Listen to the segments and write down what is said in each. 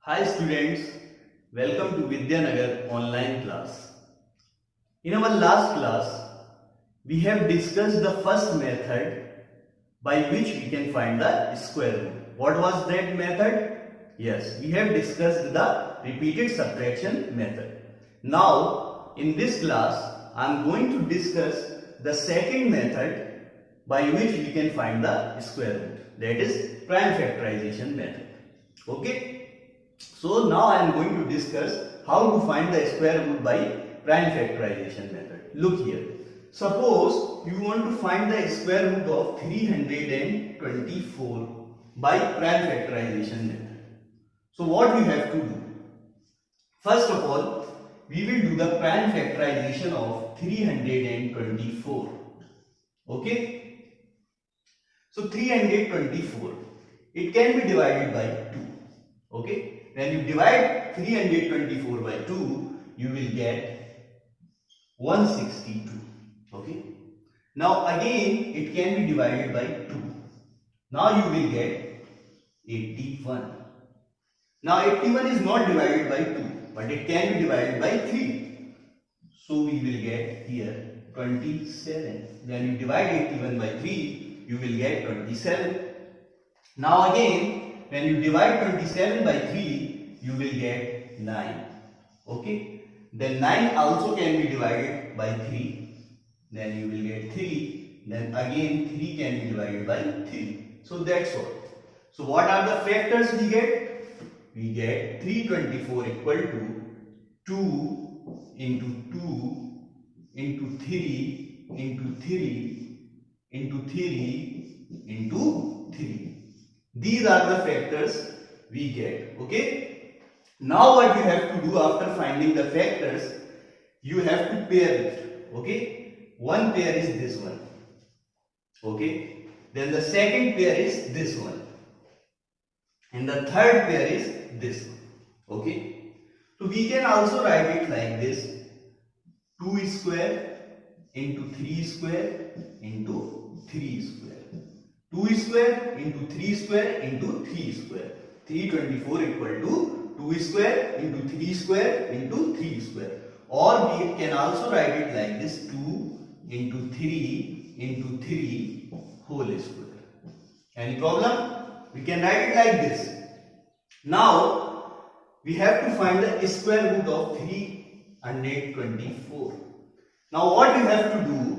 Hi students, welcome to Vidyanagar online class. In our last class, we have discussed the first method by which we can find the square root. What was that method? Yes, we have discussed the repeated subtraction method. Now, in this class, I am going to discuss the second method by which we can find the square root. That is prime factorization method. Okay. So now I am going to discuss how to find the square root by prime factorization method. Look here. Suppose you want to find the square root of 324 by prime factorization method. So what you have to do? First of all, we will do the prime factorization of 324. Okay? So 324, it can be divided by 2. Okay? When you divide 324 by 2, you will get 162. Okay. Now again, it can be divided by 2. Now you will get 81. Now 81 is not divided by 2, but it can be divided by 3. So we will get here 27. When you divide 81 by 3, you will get 27. Now again, when you divide 27 by 3, you will get 9. Okay. Then 9 also can be divided by 3. Then you will get 3. Then again 3 can be divided by 3. So that's all. So what are the factors we get? We get 324 equal to 2 into 2 into 3 into 3 into 3 into 3. These are the factors we get. Okay. Now what you have to do after finding the factors, you have to pair it. Okay. One pair is this one. Okay. Then the second pair is this one. And the third pair is this one. Okay. So we can also write it like this. 2 square into 3 square into 3 square. 2 square into 3 square into 3 square. 324 equal to 2 square into 3 square into 3 square. Or we can also write it like this, 2 into 3 into 3 whole square. Any problem? We can write it like this. Now we have to find the square root of 324. Now what you have to do?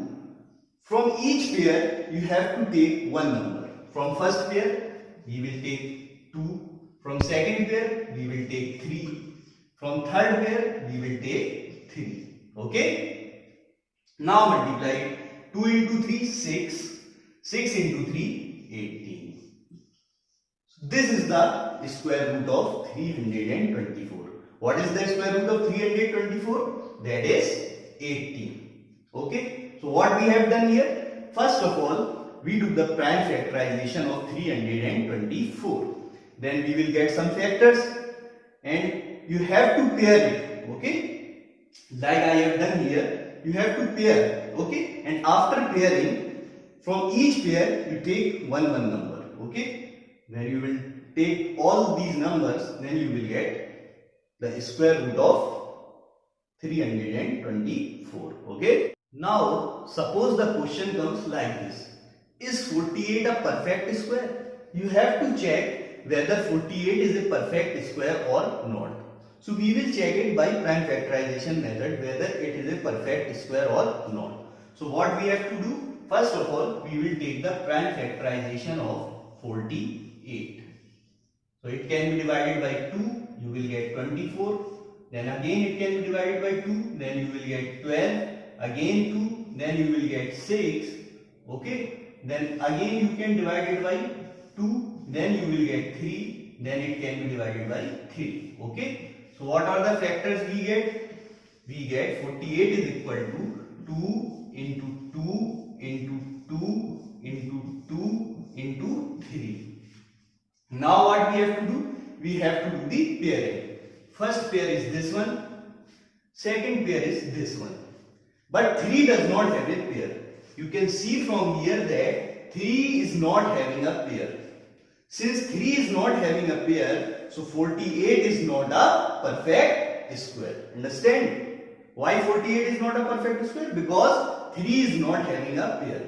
From each pair, you have to take one number. From first pair, we will take 2. From second pair, we will take 3. From third pair, we will take 3. Okay? Now multiply 2 into 3, 6. 6 into 3, 18. So this is the square root of 324. What is the square root of 324? That is 18. Okay? So what we have done here? First of all, we do the prime factorization of 324. Then we will get some factors and you have to pair it. Okay? Like I have done here, you have to pair. Okay? And after pairing, from each pair, you take one number. Okay? Then you will take all these numbers, then you will get the square root of 324. Okay? Now, suppose the question comes like this. Is 48 a perfect square? You have to check whether 48 is a perfect square or not. So, we will check it by prime factorization method whether it is a perfect square or not. So, what we have to do? First of all, we will take the prime factorization of 48. So, it can be divided by 2, you will get 24. Then again it can be divided by 2, then you will get 12. Again 2, then you will get 6. Okay. Then again you can divide it by 2, then you will get 3, then it can be divided by 3. Okay. So what are the factors we get? We get 48 is equal to 2 into 2 into 2 into 2 into 3. Now what we have to do? We have to do the pairing. First pair is this one, second pair is this one. But 3 does not have a pair. You can see from here that 3 is not having a pair. Since 3 is not having a pair, So 48 is not a perfect square. Understand? Why 48 is not a perfect square? Because 3 is not having a pair.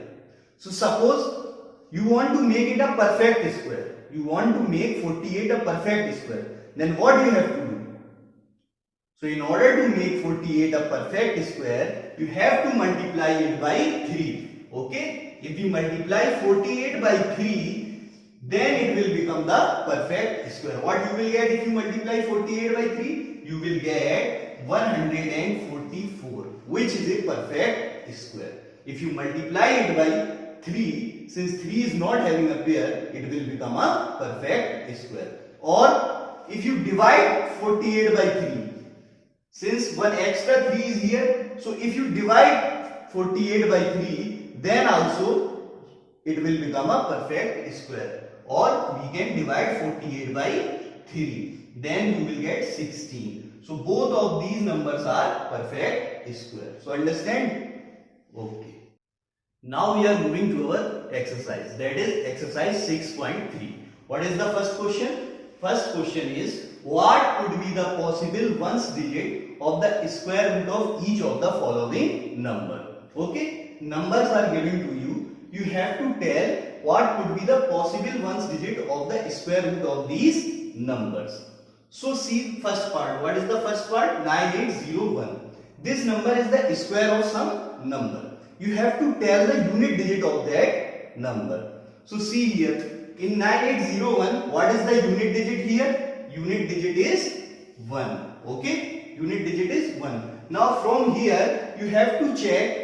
So suppose you want to make it a perfect square. You want to make 48 a perfect square. Then what do you have to do? So in order to make 48 a perfect square, you have to multiply it by 3. Okay? If you multiply 48 by 3, then it will become the perfect square. What you will get if you multiply 48 by 3? You will get 144, which is a perfect square. If you multiply it by 3, since 3 is not having a pair, it will become a perfect square. Or if you divide 48 by 3, since one extra 3 is here, so if you divide 48 by 3, then also it will become a perfect square. Or we can divide 48 by 3, then you will get 16. So both of these numbers are perfect square. So understand? Okay. Now we are moving to our exercise, that is exercise 6.3. What is the first question? First question is, what could be the possible ones digit of the square root of each of the following number? Okay, numbers are given to you. You have to tell what could be the possible ones digit of the square root of these numbers. So see first part. What is the first part? 9801. This number is the square of some number. You have to tell the unit digit of that number. So see here, in 9801, what is the unit digit here? Unit digit is 1. Okay, unit digit is 1. Now from here, you have to check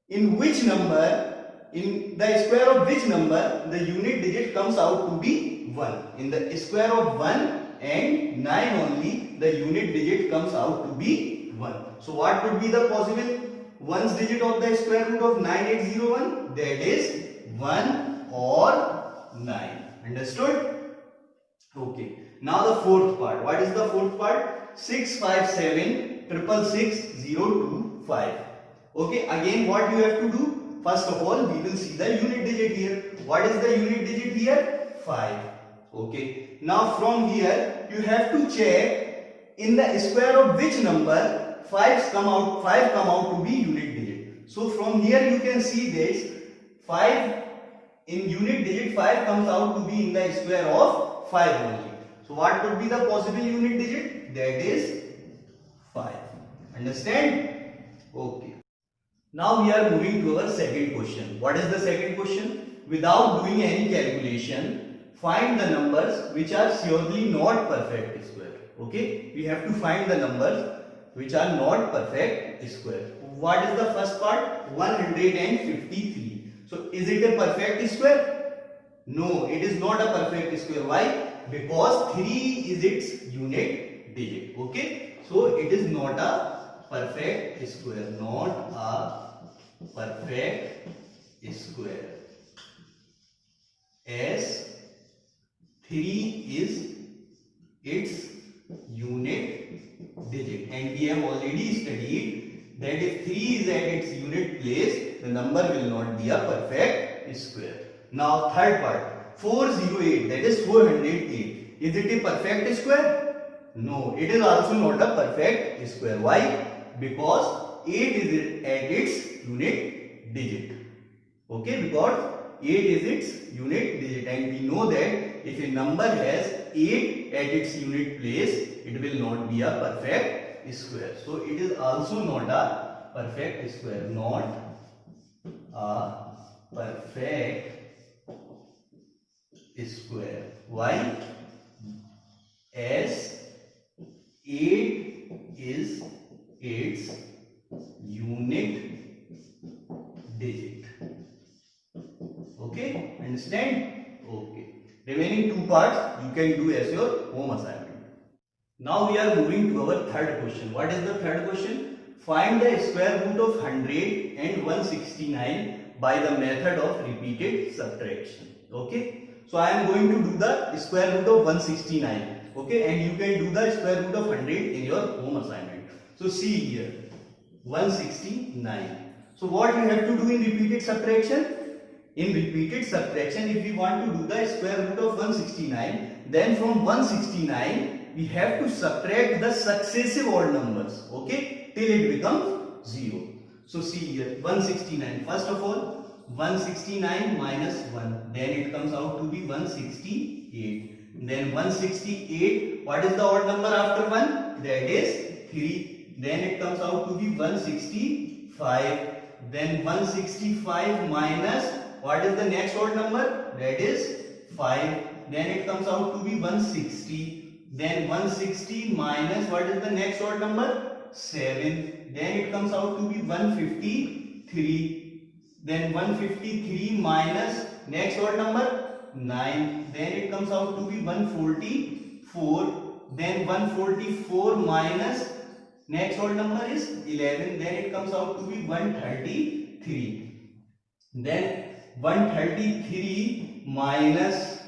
in which number, in the square of which number the unit digit comes out to be 1. In the square of 1 and 9 only, the unit digit comes out to be 1. So what could be the possible ones digit of the square root of 9801? That is 1 or 9. Understood? Okay. Now the fourth part. What is the fourth part? 657 666 025. Okay. Again, what you have to do? First of all, we will see the unit digit here. What is the unit digit here? 5. Okay. Now from here, you have to check in the square of which number 5 come out to be unit digit. So from here you can see this 5 in unit digit 5 comes out to be in the square of 5 only. So what could be the possible unit digit? That is 5. Understand? Okay. Now we are moving to our second question. What is the second question? Without doing any calculation, find the numbers which are surely not perfect square. Okay? We have to find the numbers which are not perfect square. What is the first part? 153. So is it a perfect square? No, it is not a perfect square. Why? Because 3 is its unit digit. Okay? So it is not a perfect square. Not a perfect square. As 3 is its unit digit, and we have already studied that if 3 is at its unit place, the number will not be a perfect square. Now third part, 408, that is 408. Is it a perfect square? No, it is also not a perfect square. Why? Because 8 is at its unit digit. Okay, because 8 is its unit digit, and we know that if a number has 8 at its unit place, it will not be a perfect square. So it is also not a perfect square. Not a perfect square. Why? As 8 is its unit digit. Okay, understand? Okay. Remaining two parts you can do as your home assignment. Now we are moving to our third question. What is the third question? Find the square root of 100 and 169 by the method of repeated subtraction. Okay. So I am going to do the square root of 169. Okay, and you can do the square root of 100 in your home assignment. So see here, 169. So what you have to do in repeated subtraction? In repeated subtraction, if we want to do the square root of 169, then from 169 we have to subtract the successive odd numbers, okay, till it becomes 0. So see here, 169, first of all 169 minus 1, then it comes out to be 168. Then 168, what is the odd number after 1? That is 3. Then it comes out to be 165. Then 165 minus, what is the next odd number? That is 5. Then it comes out to be 160. Then 160 minus, what is the next odd number? 7. Then it comes out to be 153. Then 153 minus next odd number 9. Then it comes out to be 144. Then 144 minus next odd number is 11. Then it comes out to be 133. Then 133 minus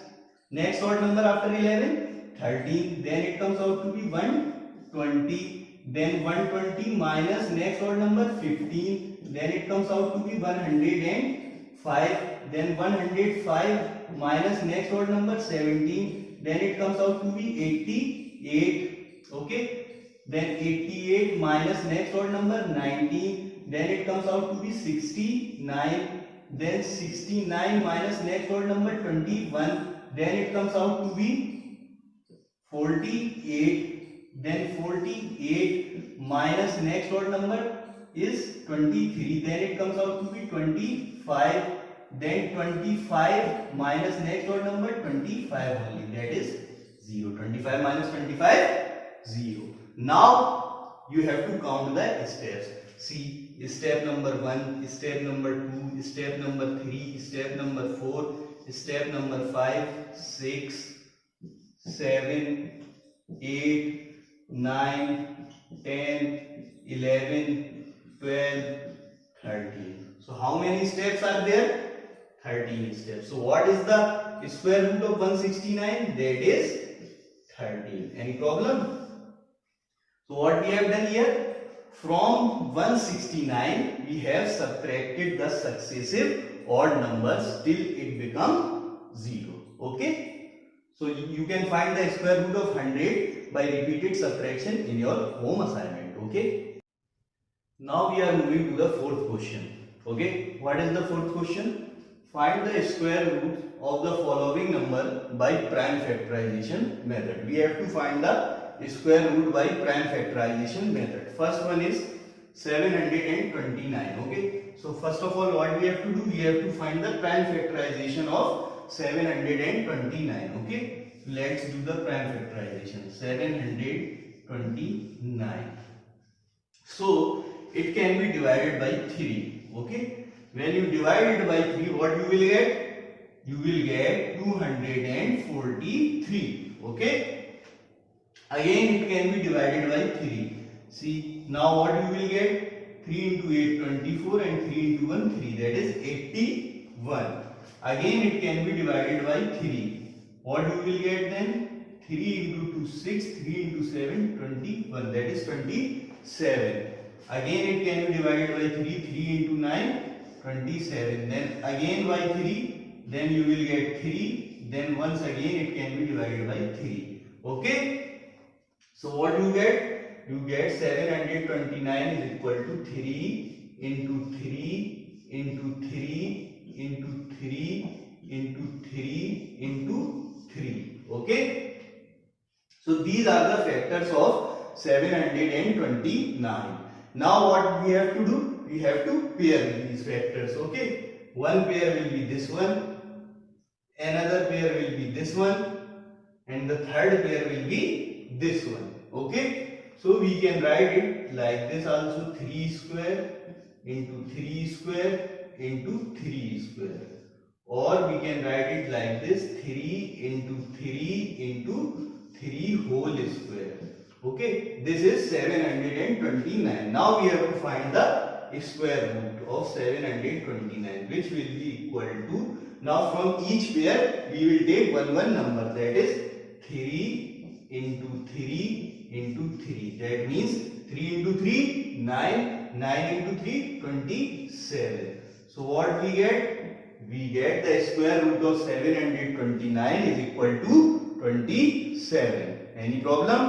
next odd number after 11, 13. Then it comes out to be 120. Then 120 minus next odd number 15. Then it comes out to be 105. Then 105 minus next odd number 17. Then it comes out to be 88. Okay. Then 88 minus next odd number 19. Then it comes out to be 69. Then 69 minus next odd number 21. Then it comes out to be 48. Then 48 minus next odd number is 23. Then it comes out to be 25. Then 25 minus next odd number 25 only. That is 0. 25 minus 25, 0. Now you have to count the steps. See, step number 1, step number 2, step number 3, step number 4, step number 5, 6, 7, 8, 9, 10, 11, 12, 13. So how many steps are there? 13 steps. So what is the square root of 169? That is 13. Any problem? So what we have done here? From 169 we have subtracted the successive odd numbers till it become 0. Okay? So you can find the square root of 100 by repeated subtraction in your home assignment. Okay? Now we are moving to the fourth question. Okay? What is the fourth question? Find the square root of the following number by prime factorization method. We have to find the square root by prime factorization method. First one is 729. Okay, so first of all what we have to do, we have to find the prime factorization of 729. Okay, let's do the prime factorization. 729. So it can be divided by 3. Okay, when you divide it by 3, what you will get? You will get 243. Okay. Again it can be divided by 3. See, now what you will get? 3 into 8, 24, and 3 into 1, 3. That is 81. Again it can be divided by 3. What you will get then? 3 into 2, 6, 3 into 7, 21. That is 27. Again it can be divided by 3. 3 into 9, 27. Then again by 3. Then you will get 3. Then once again it can be divided by 3. Okay. So what you get? You get 729 is equal to 3 into 3 into 3 into 3 into 3 into 3. Okay. So these are the factors of 729. Now what we have to do? We have to pair these factors. Okay. One pair will be this one, another pair will be this one, and the third pair will be this one. Okay. So we can write it like this also, 3 square into 3 square into 3 square, or we can write it like this, 3 into 3 into 3 whole square. Okay, this is 729. Now we have to find the square root of 729, which will be equal to, now from each pair we will take one number, that is 3 into 3 into 3. That means 3 into 3, 9, 9 into 3, 27. So what we get? We get the square root of 729 is equal to 27. Any problem?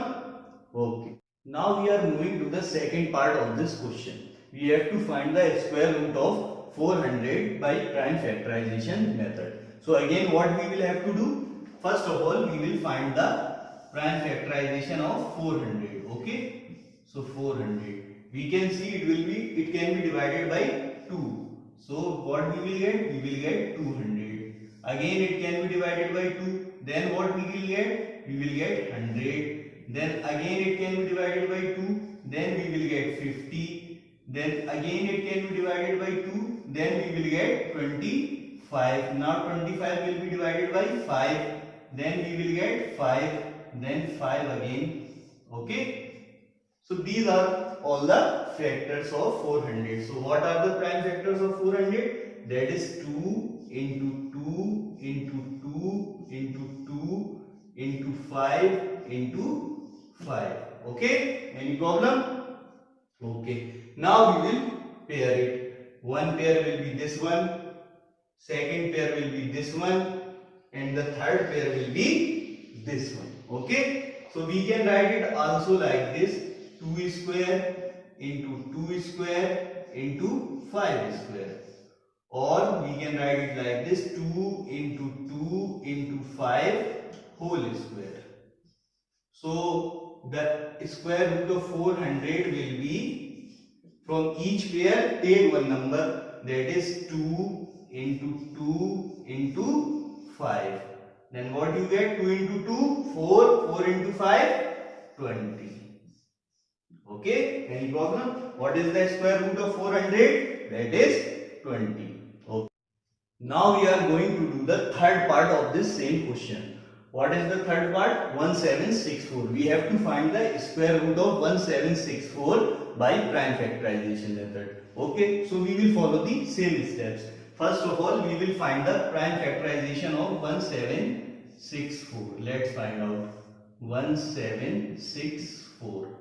Okay. Now we are moving to the second part of this question. We have to find the square root of 400 by prime factorization method. So again, what we will have to do? First of all, we will find the prime factorization of 400. Okay. So 400. We can see it can be divided by 2. So what we will get? We will get 200. Again it can be divided by 2. Then what we will get? We will get 100. Then again it can be divided by 2. Then we will get 50. Then again it can be divided by 2. Then we will get 25. Now 25 will be divided by 5. Then we will get 5. Then 5 again. Okay. So these are all the factors of 400. So what are the prime factors of 400? That is 2 into 2 into 2 into 2 into 5 into 5. Okay? Any problem? Okay. Now we will pair it. One pair will be this one. Second pair will be this one. And the third pair will be this one. Okay? So we can write it also like this. 2 square into 2 square into 5 square, or we can write it like this, 2 into 2 into 5 whole square. So the square root of 400 will be, from each pair take one number, that is 2 into 2 into 5. Then what you get? 2 into 2 4, 4 into 5 20. Okay, any problem? What is the square root of 400? That is 20. Okay. Now we are going to do the third part of this same question. What is the third part? 1764. We have to find the square root of 1764 by prime factorization method. Okay, so we will follow the same steps. First of all, we will find the prime factorization of 1764. Let's find out. 1764.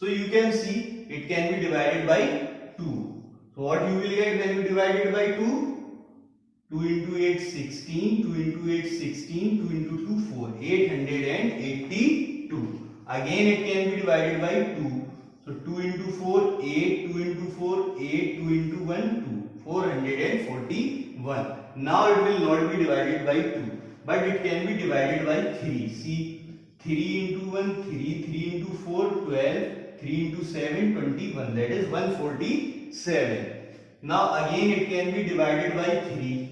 So you can see it can be divided by 2. So what you will get when you divide it by 2? 2 into 8 16, 2 into 8 16, 2 into 2 4, 882. Again it can be divided by 2. So 2 into 4 8, 2 into 4 8, 2 into 1 2, 441. Now it will not be divided by 2, but it can be divided by 3. See, 3 into 1 3, 3 into 4 12, 3 into 7 21, that is 147. Now again it can be divided by 3.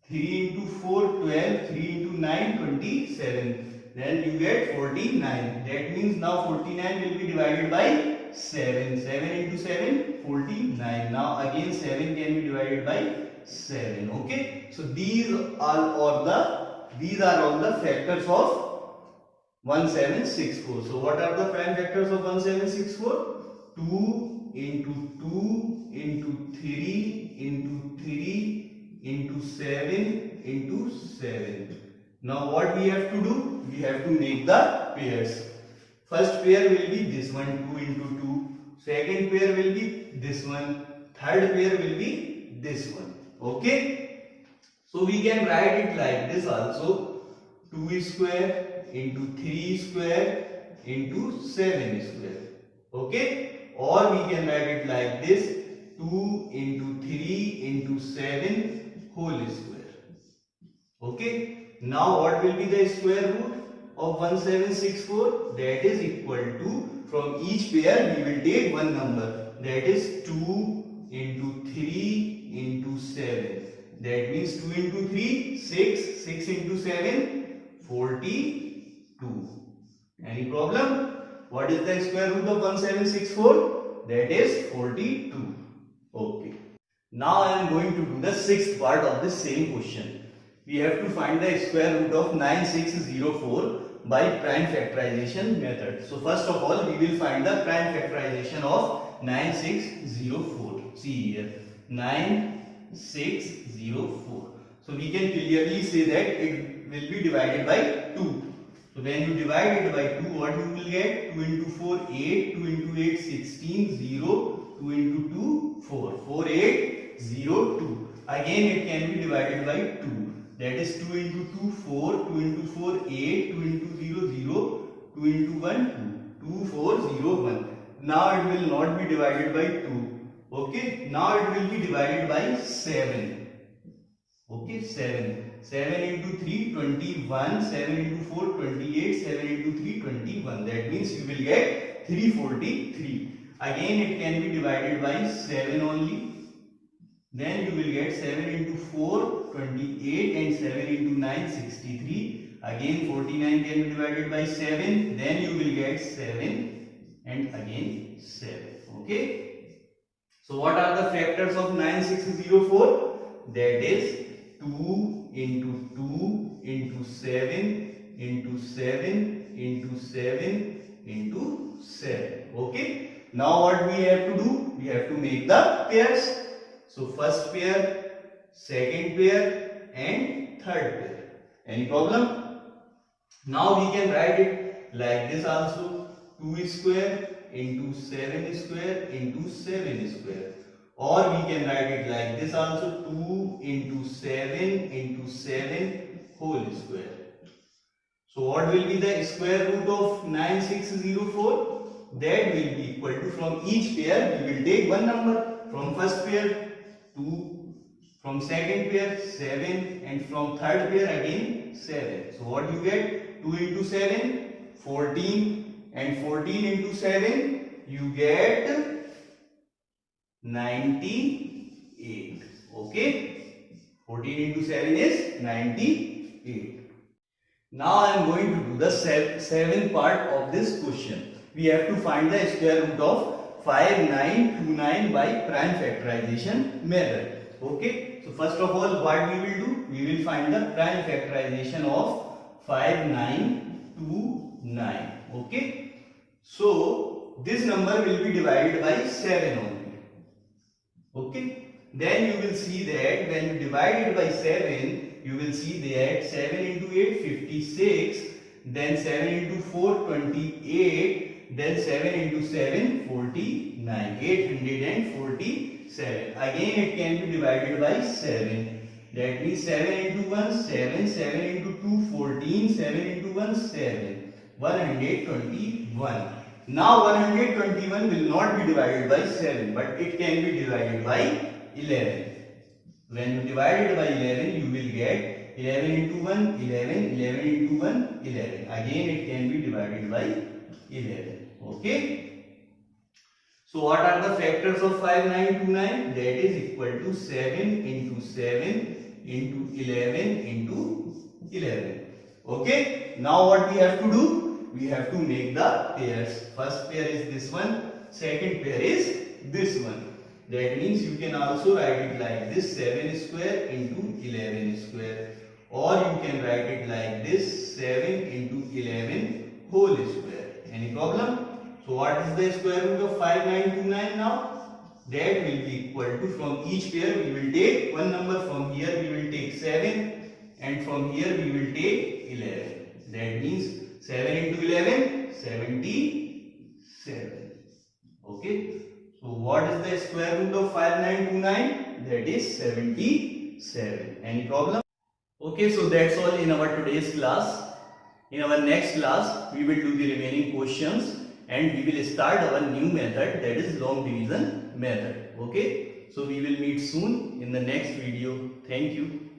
3 into 4 12, 3 into 9 27. Then you get 49. That means now 49 will be divided by 7. 7 into 7 49. Now again 7 can be divided by 7. Okay. So these are all the factors of 1764. So what are the prime factors of 1764? 2 into 2 into 3 into 3 into 7 into 7. Now what we have to do? We have to make the pairs. First pair will be this one, 2 into 2. Second pair will be this one. Third pair will be this one. Okay. So we can write it like this also. 2 square into 3 square into 7 square. Okay. Or we can write it like this. 2 into 3 into 7 whole square. Okay. Now what will be the square root of 1764? That is equal to, from each pair we will take one number. That is 2 into 3 into 7. That means 2 into 3 6, 6 into 7 42. Any problem? What is the square root of 1764? That is 42. Okay. Now I am going to do the sixth part of the same question. We have to find the square root of 9604 by prime factorization method. So first of all, we will find the prime factorization of 9604. See here, 9604. So we can clearly say that it will be divided by 2. So when you divide it by 2, what you will get? 2 into 4 8, 2 into 8 16, 0, 2 into 2 4, 4802. Again it can be divided by 2. That is 2 into 2 4, 2 into 4 8, 2 into 0 0, 2 into 1 2, 2 4 0 1. Now it will not be divided by 2. Okay, now it will be divided by 7. Okay, 7. 7 into 3 21, 7 into 4 28, 7 into 3 21. That means you will get 343. Again it can be divided by 7 only. Then you will get 7 into 4 28 and 7 into 9 63. Again 49 can be divided by 7. Then you will get 7 and again 7. Okay. So what are the factors of 9604? That is 2 into 2 into 7 into 7 into 7 into 7. Okay. Now what we have to do? We have to make the pairs. So first pair, second pair and third pair. Any problem? Now we can write it like this also. 2 square into 7 square into 7 square. Or we can write it like this also. 2 into 7 into 7 whole square. So what will be the square root of 9604? That will be equal to, from each pair we will take one number. From first pair 2, from second pair 7 and from third pair again 7. So what you get? 2 into 7 14 and 14 into 7 you get 98. Okay, 14 into 7 is 98. Now I am going to do the seventh part of this question. We have to find the square root of 5929 by prime factorization method. Okay, so first of all what we will do? We will find the prime factorization of 5929. Okay, so this number will be divided by 7 only. Okay, then you will see that when you divide it by 7, you will see that 7 into 8 56, then 7 into 4 28, then 7 into 7 49, 847. Again it can be divided by 7. That means 7 into 1 7, 7 into 2 14, 7 into 1 7, 121. Now 121 will not be divided by 7, but it can be divided by 11. When you divide it by 11, you will get 11 into 1 11, 11 into 1 11. Again it can be divided by 11. Okay, so what are the factors of 5929? That is equal to 7 into 7 into 11 into 11. Okay, now what we have to do? We have to make the pairs. First pair is this one, second pair is this one. That means you can also write it like this, 7 square into 11 square, or you can write it like this, 7 into 11 whole square. Any problem? So what is the square root of 5929 now? That will be equal to, from each pair we will take one number. From here we will take 7 and from here we will take 11. That means 7 into 11 77. Okay. So what is the square root of 5929? That is 77. Any problem? Okay, so that's all in our today's class. In our next class, we will do the remaining questions and we will start our new method, that is long division method. Okay, so we will meet soon in the next video. Thank you.